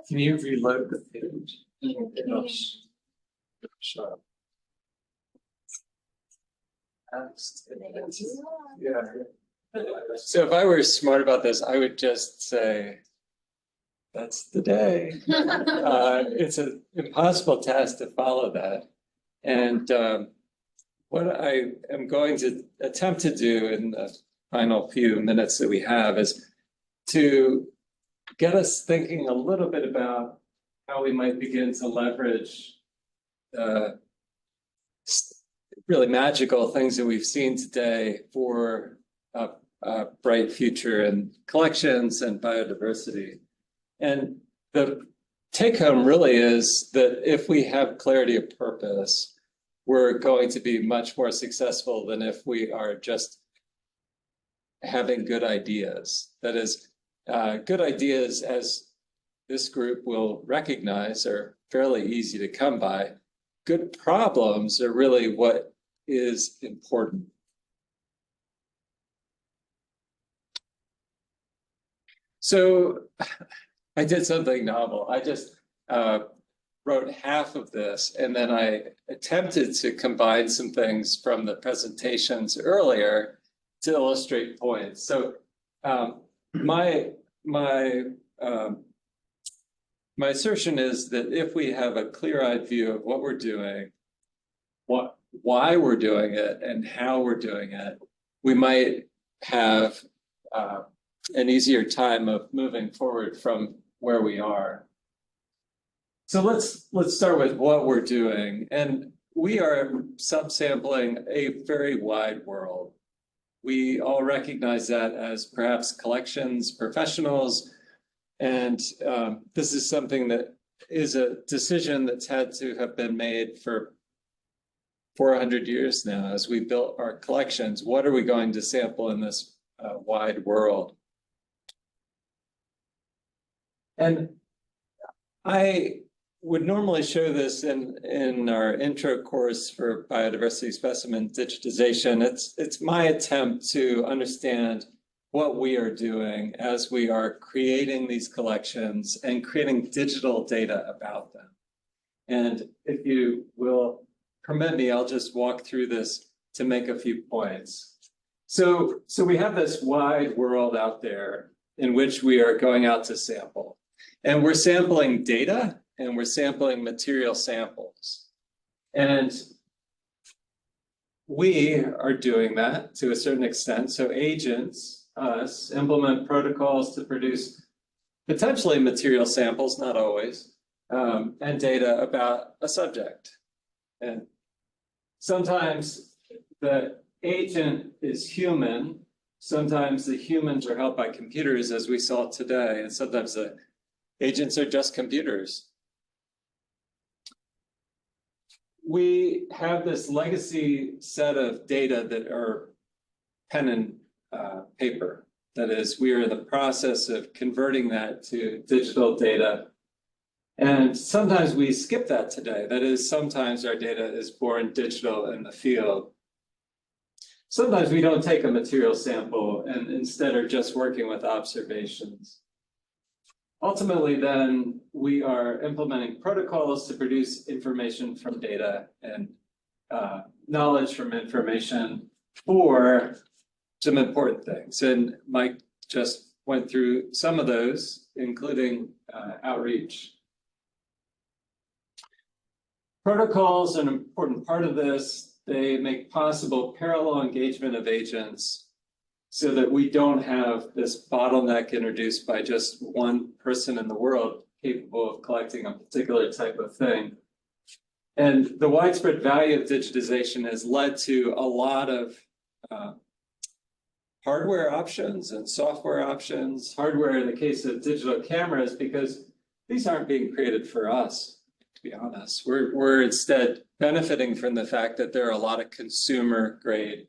Can you reload the page? Sure. Yeah. So if I were smart about this, I would just say, that's the day. It's an impossible task to follow that. And what I am going to attempt to do in the final few minutes that we have is to get us thinking a little bit about how we might begin to leverage really magical things that we've seen today for a bright future in collections and biodiversity. And the take home really is that if we have clarity of purpose, we're going to be much more successful than if we are just having good ideas. That is, good ideas, as this group will recognize, are fairly easy to come by. Good problems are really what is important. So I did something novel. I just wrote half of this, and then I attempted to combine some things from the presentations earlier to illustrate points. So my assertion is that if we have a clear-eyed view of what we're doing, why we're doing it, and how we're doing it, we might have an easier time of moving forward from where we are. So let's start with what we're doing. And we are subsampling a very wide world. We all recognize that as perhaps collections professionals. And this is something that is a decision that's had to have been made for 400 years now as we built our collections. What are we going to sample in this wide world? And I would normally show this in our intro course for biodiversity specimen digitization. It's my attempt to understand what we are doing as we are creating these collections and creating digital data about them. And if you will permit me, I'll just walk through this to make a few points. So we have this wide world out there in which we are going out to sample. And we're sampling data, and we're sampling material samples. And we are doing that to a certain extent. So agents, us, implement protocols to produce potentially material samples, not always, and data about a subject. And sometimes the agent is human. Sometimes the humans are helped by computers, as we saw today. And sometimes the agents are just computers. We have this legacy set of data that are pen and paper. That is, we are in the process of converting that to digital data. And sometimes we skip that today. That is, sometimes our data is born digital in the field. Sometimes we don't take a material sample and instead are just working with observations. Ultimately, then, we are implementing protocols to produce information from data and knowledge from information for some important things. And Mike just went through some of those, including outreach. Protocols are an important part of this. They make possible parallel engagement of agents so that we don't have this bottleneck introduced by just one person in the world capable of collecting a particular type of thing. And the widespread value of digitization has led to a lot of hardware options and software options. Hardware in the case of digital cameras, because these aren't being created for us, to be honest. We're instead benefiting from the fact that there are a lot of consumer grade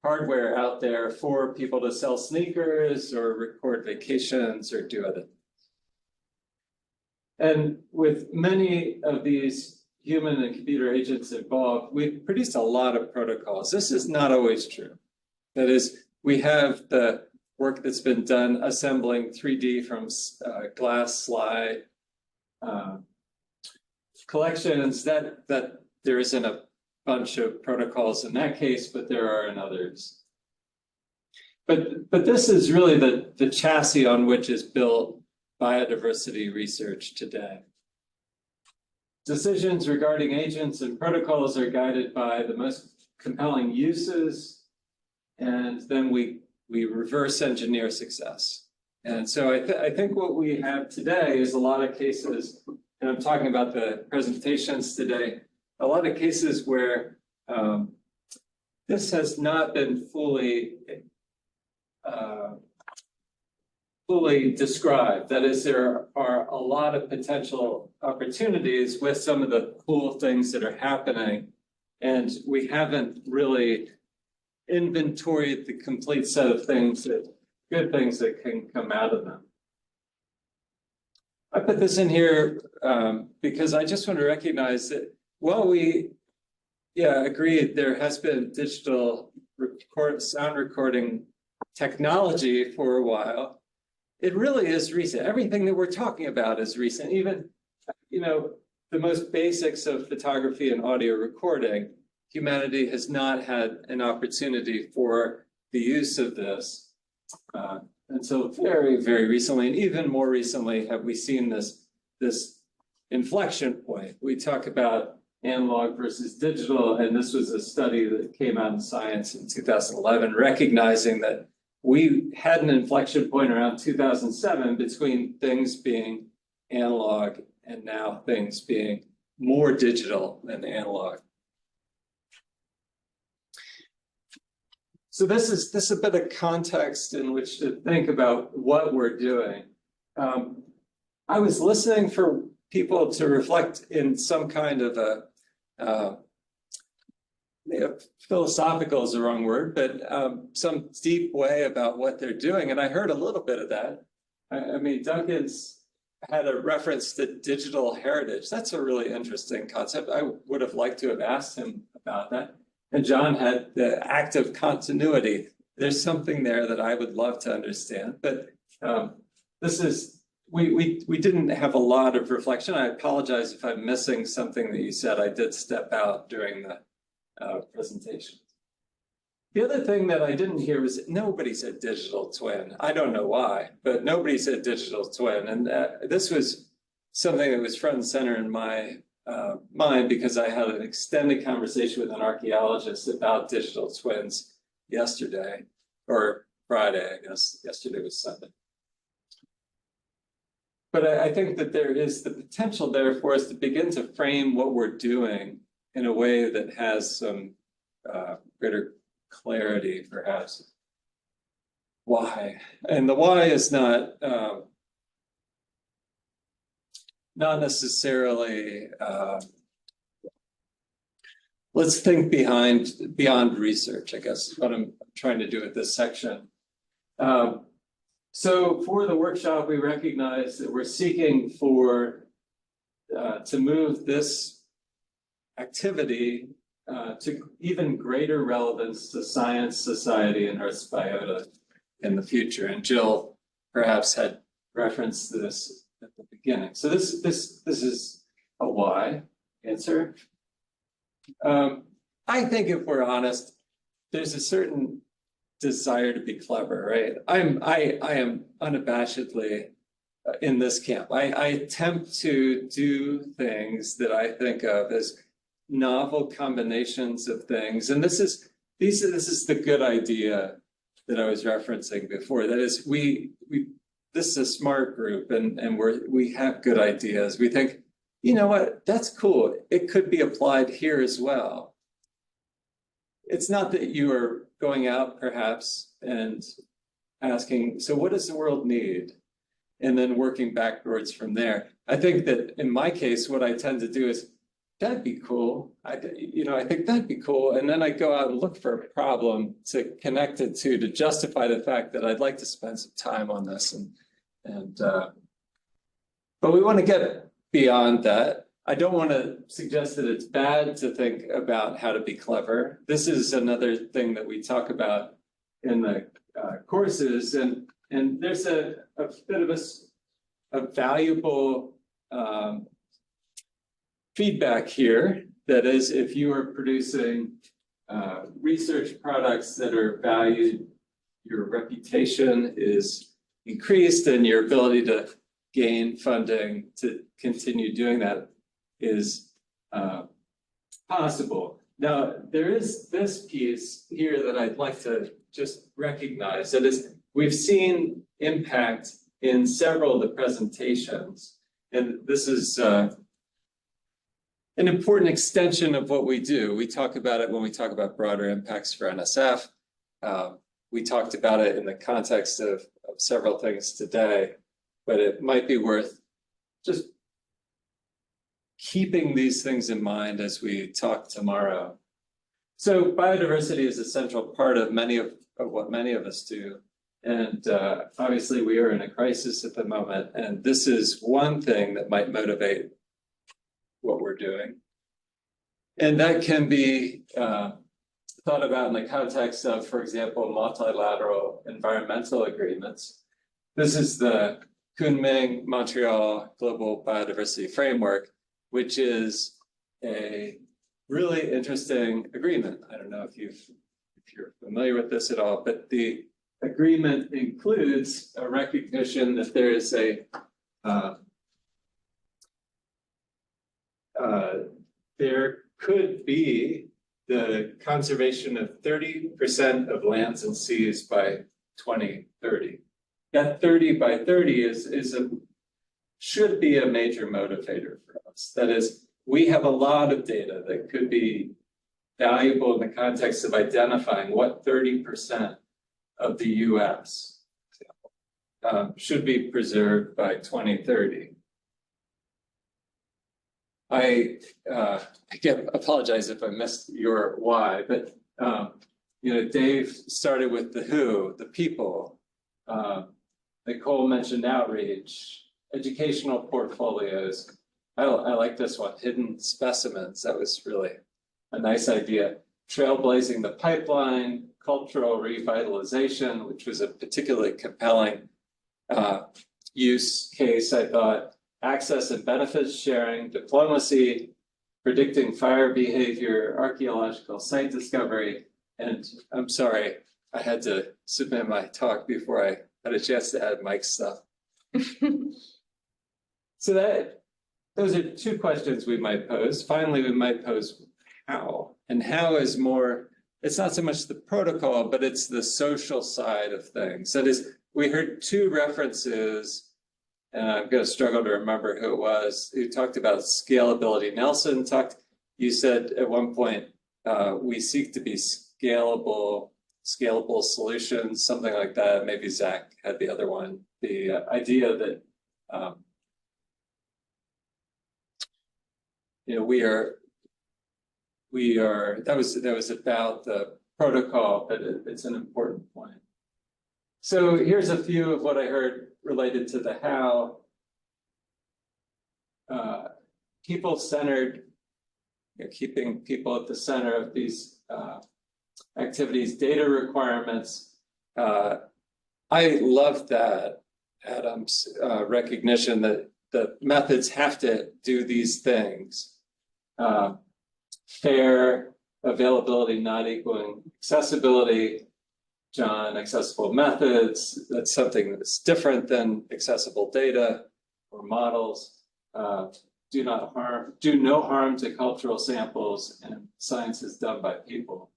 hardware out there for people to sell sneakers or record vacations or do other things. And with many of these human and computer agents involved, we've produced a lot of protocols. This is not always true. That is, we have the work that's been done assembling 3D from glass slide collections. That there isn't a bunch of protocols in that case, but there are in others. But this is really the chassis on which is built biodiversity research today. Decisions regarding agents and protocols are guided by the most compelling uses, and then we reverse engineer success. And so I think what we have today is a lot of cases, and I'm talking about the presentations today, a lot of cases where this has not been fully described. That is, there are a lot of potential opportunities with some of the cool things that are happening, and we haven't really inventoried the complete set of things good things that can come out of them. I put this in here because I just want to recognize that while we, agreed there has been digital sound recording technology for a while, it really is recent. Everything that we're talking about is recent. Even, the most basics of photography and audio recording, humanity has not had an opportunity for the use of this until very, very recently. And even more recently have we seen this inflection point. We talk about analog versus digital, and this was a study that came out in Science in 2011, recognizing that we had an inflection point around 2007 between things being analog and now things being more digital than analog. So this is a bit of context in which to think about what we're doing. I was listening for people to reflect in some kind of philosophical is the wrong word, but some deep way about what they're doing. And I heard a little bit of that. I mean, Duncan's had a reference to digital heritage. That's a really interesting concept. I would have liked to have asked him about that. And John had the active continuity. There's something there that I would love to understand, but we didn't have a lot of reflection. I apologize if I'm missing something that you said. I did step out during the presentation. The other thing that I didn't hear was nobody said digital twin. I don't know why, but nobody said digital twin. And this was something that was front and center in my mind because I had an extended conversation with an archaeologist about digital twins yesterday, or Friday, I guess. Yesterday was Sunday. But I think that there is the potential there for us to begin to frame what we're doing in a way that has some greater clarity, perhaps. Why? And the why is not necessarily, let's think beyond research, I guess, is what I'm trying to do with this section. So for the workshop, we recognize that we're seeking to move this activity to even greater relevance to science, society, and Earth's biota in the future. And Jill perhaps had referenced this at the beginning. So this is a why answer. I think if we're honest, there's a certain desire to be clever, right? I am unabashedly in this camp. I attempt to do things that I think of as novel combinations of things, and this is the good idea that I was referencing before. That is, this is a smart group, and we have good ideas. We think, you know what, that's cool. It could be applied here as well. It's not that you are going out perhaps and asking, so what does the world need? And then working backwards from there. I think that in my case, what I tend to do is, that'd be cool. I think that'd be cool. And then I go out and look for a problem to connect it to justify the fact that I'd like to spend some time on this. But we want to get beyond that. I don't want to suggest that it's bad to think about how to be clever. This is another thing that we talk about in the courses, and there's a bit of a valuable feedback here. That is, if you are producing research products that are valued, your reputation is increased, and your ability to gain funding to continue doing that is possible. Now, there is this piece here that I'd like to just recognize. That is, we've seen impact in several of the presentations, and this is an important extension of what we do. We talk about it when we talk about broader impacts for NSF. We talked about it in the context of several things today, but it might be worth just keeping these things in mind as we talk tomorrow. So biodiversity is a central part of what many of us do. And obviously we are in a crisis at the moment, and this is one thing that might motivate what we're doing. And that can be thought about in the context of, for example, multilateral environmental agreements. This is the Kunming-Montreal Global Biodiversity Framework, which is a really interesting agreement. I don't know if you're familiar with this at all, but the agreement includes a recognition that there is there could be the conservation of 30% of lands and seas by 2030. That 30 by 30 should be a major motivator for us. That is, we have a lot of data that could be valuable in the context of identifying what 30% of the US should be preserved by 2030. I apologize if I missed your why, but Dave started with the who, the people. Nicole mentioned outreach, educational portfolios. I like this one, hidden specimens. That was really a nice idea. Trailblazing the pipeline, cultural revitalization, which was a particularly compelling use case, I thought. Access and benefits sharing, diplomacy, predicting fire behavior, archaeological site discovery. And I'm sorry, I had to submit my talk before I had a chance to add Mike's stuff. So those are two questions we might pose. Finally, we might pose how. And how is more, it's not so much the protocol, but it's the social side of things. That is, we heard two references, and I'm going to struggle to remember who it was, who talked about scalability. Nelson you said at one point, we seek to be scalable solutions, something like that. Maybe Zach had the other one. The idea that that was about the protocol, but it's an important point. So here's a few of what I heard related to the how. People-centered, keeping people at the center of these activities, data requirements. I love that, Adam's recognition that the methods have to do these things. Fair availability not equaling accessibility. John, accessible methods, that's something that's different than accessible data or models. Do no harm to cultural samples, and science is done by people.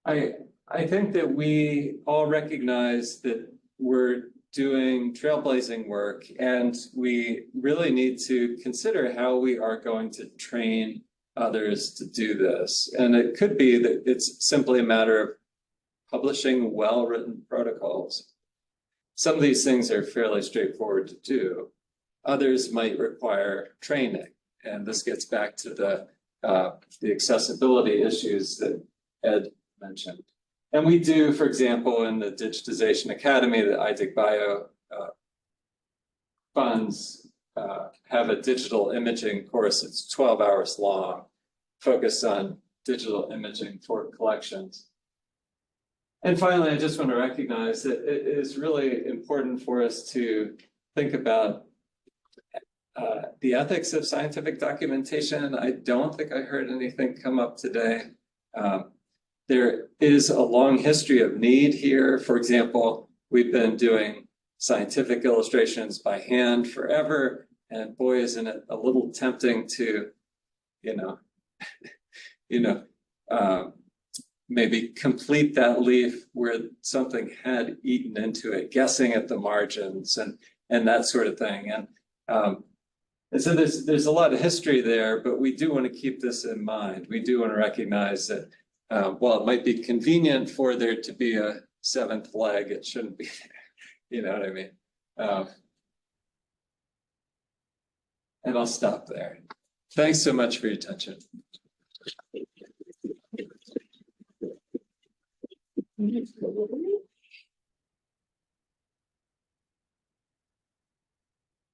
I think that we all recognize that we're doing trailblazing work, and we really need to consider how we are going to train others to do this. And it could be that it's simply a matter of publishing well-written protocols. Some of these things are fairly straightforward to do. Others might require training. And this gets back to the accessibility issues that Ed mentioned. And we do, for example, in the Digitization Academy that iDigBio funds, have a digital imaging course. It's 12 hours long, focused on digital imaging for collections. And finally, I just want to recognize that it is really important for us to think about the ethics of scientific documentation. I don't think I heard anything come up today. There is a long history of need here. For example, we've been doing scientific illustrations by hand forever, and boy, isn't it a little tempting to, maybe complete that leaf where something had eaten into it, guessing at the margins and that sort of thing. And so there's a lot of history there, but we do want to keep this in mind. We do want to recognize that while it might be convenient for there to be a seventh leg, it shouldn't be there. You know what I mean? And I'll stop there. Thanks so much for your attention.